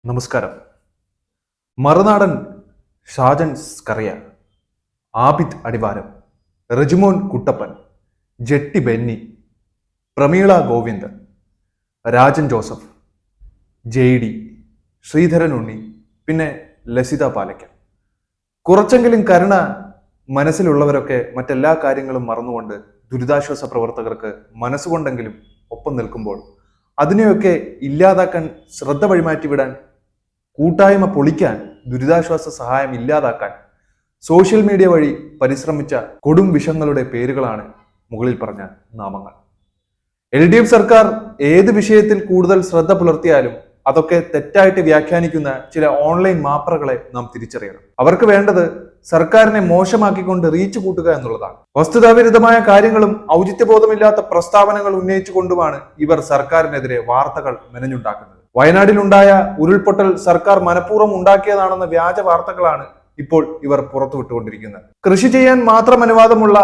നമസ്കാരം. മറുനാടൻ ഷാജൻ സ്കറിയ, ആബിദ് അടിവാരം, റെജിമോൻ കുട്ടപ്പൻ, ജെട്ടി ബെന്നി, പ്രമീള ഗോവിന്ദൻ, രാജൻ ജോസഫ്, JD, ശ്രീധരൻ ഉണ്ണി, പിന്നെ ലസിത പാലയ്ക്കൽ. കുറച്ചെങ്കിലും കരുണ മനസ്സിലുള്ളവരൊക്കെ മറ്റെല്ലാ കാര്യങ്ങളും മറന്നുകൊണ്ട് ദുരിതാശ്വാസ പ്രവർത്തകർക്ക് മനസ്സുകൊണ്ടെങ്കിലും ഒപ്പം നിൽക്കുമ്പോൾ അതിനെയൊക്കെ ഇല്ലാതാക്കാൻ ശ്രദ്ധ വഴിമാറ്റിവിടാൻ, കൂട്ടായ്മ പൊളിക്കാൻ, ദുരിതാശ്വാസ സഹായം ഇല്ലാതാക്കാൻ സോഷ്യൽ മീഡിയ വഴി പരിശ്രമിച്ച കൊടും വിഷങ്ങളുടെ പേരുകളാണ് മുകളിൽ പറഞ്ഞ നാമങ്ങൾ. LDF സർക്കാർ ഏത് വിഷയത്തിൽ കൂടുതൽ ശ്രദ്ധ പുലർത്തിയാലും അതൊക്കെ തെറ്റായിട്ട് വ്യാഖ്യാനിക്കുന്ന ചില ഓൺലൈൻ മാപ്രകളെ നാം തിരിച്ചറിയണം. അവർക്ക് വേണ്ടത് സർക്കാരിനെ മോശമാക്കിക്കൊണ്ട് റീച്ച് കൂട്ടുക എന്നുള്ളതാണ്. വസ്തുതാവിരുദ്ധമായ കാര്യങ്ങളും ഔചിത്യബോധമില്ലാത്ത പ്രസ്താവനകൾ ഉന്നയിച്ചുകൊണ്ടുമാണ് ഇവർ സർക്കാരിനെതിരെ വാർത്തകൾ മെനഞ്ഞുണ്ടാക്കുന്നത്. വയനാട്ടിലുണ്ടായ ഉരുൾപൊട്ടൽ സർക്കാർ മനഃപൂർവ്വം ഉണ്ടാക്കിയതാണെന്ന വ്യാജ വാർത്തകളാണ് ഇപ്പോൾ ഇവർ പുറത്തുവിട്ടുകൊണ്ടിരിക്കുന്നത്. കൃഷി ചെയ്യാൻ മാത്രം അനുവാദമുള്ള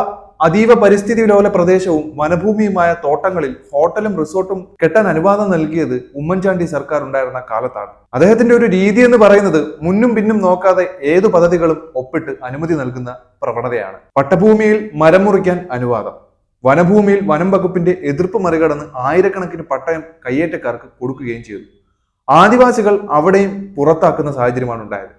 അതീവ പരിസ്ഥിതി ലോല പ്രദേശവും വനഭൂമിയുമായ തോട്ടങ്ങളിൽ ഹോട്ടലും റിസോർട്ടും കെട്ടാൻ അനുവാദം നൽകിയത് ഉമ്മൻചാണ്ടി സർക്കാർ ഉണ്ടായിരുന്ന കാലത്താണ്. അദ്ദേഹത്തിന്റെ ഒരു രീതി എന്ന് പറയുന്നത് മുന്നും പിന്നും നോക്കാതെ ഏതു പദ്ധതികളും ഒപ്പിട്ട് അനുമതി നൽകുന്ന പ്രവണതയാണ്. പട്ടഭൂമിയിൽ മരം മുറിക്കാൻ അനുവാദം, വനഭൂമിയിൽ വനം വകുപ്പിന്റെ എതിർപ്പ് മറികടന്ന് ആയിരക്കണക്കിന് പട്ടയം കയ്യേറ്റക്കാർക്ക് കൊടുക്കുകയും ചെയ്തു. ആദിവാസികൾ അവിടെയും പുറത്താക്കുന്ന സാഹചര്യമാണ് ഉണ്ടായത്.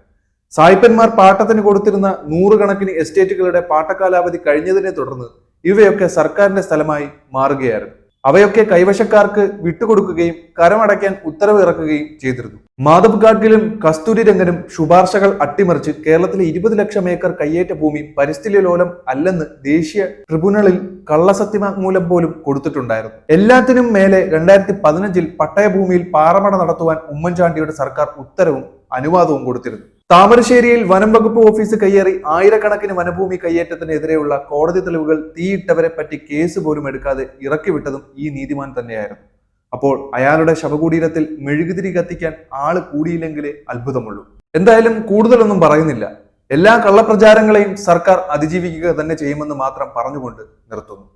സായിപ്പന്മാർ പാട്ടത്തിന് കൊടുത്തിരുന്ന നൂറുകണക്കിന് എസ്റ്റേറ്റുകളുടെ പാട്ടക്കാലാവധി കഴിഞ്ഞതിനെ തുടർന്ന് ഇവയൊക്കെ സർക്കാരിന്റെ സ്ഥലമായി മാറുകയായിരുന്നു. അവയൊക്കെ കൈവശക്കാർക്ക് വിട്ടുകൊടുക്കുകയും കരമടയ്ക്കാൻ ഉത്തരവ് ഇറക്കുകയും ചെയ്തിരുന്നു. മാധവ് ഗാഡ്ഗിലും കസ്തൂരി രംഗനും ശുപാർശകൾ അട്ടിമറിച്ച് കേരളത്തിലെ 20 ലക്ഷം ഏക്കർ കയ്യേറ്റ ഭൂമി പരിസ്ഥിതി ലോലം അല്ലെന്ന് ദേശീയ ട്രിബ്യൂണലിൽ കള്ളസത്യവാങ്മൂലം പോലും കൊടുത്തിട്ടുണ്ടായിരുന്നു. എല്ലാത്തിനും മേലെ 2015 പട്ടയഭൂമിയിൽ പാറമട നടത്തുവാൻ ഉമ്മൻചാണ്ടിയുടെ സർക്കാർ ഉത്തരവും അനുവാദവും കൊടുത്തിരുന്നു. താമരശ്ശേരിയിൽ വനം വകുപ്പ് ഓഫീസ് കയ്യേറി ആയിരക്കണക്കിന് വനഭൂമി കയ്യേറ്റത്തിനെതിരെയുള്ള കോടതി തെളിവുകൾ തീയിട്ടവരെ പറ്റി കേസ് പോലും എടുക്കാതെ ഇറക്കിവിട്ടതും ഈ നീതിമാൻ തന്നെയായിരുന്നു. അപ്പോൾ അയാളുടെ ശവകുടീരത്തിൽ മെഴുകുതിരി കത്തിക്കാൻ ആള് കൂടിയില്ലെങ്കിലേ അത്ഭുതമുള്ളൂ. എന്തായാലും കൂടുതലൊന്നും പറയുന്നില്ല. എല്ലാ കള്ളപ്രചാരങ്ങളെയും സർക്കാർ അതിജീവിക്കുക തന്നെ ചെയ്യുമെന്ന് മാത്രം പറഞ്ഞുകൊണ്ട് നിർത്തുന്നു.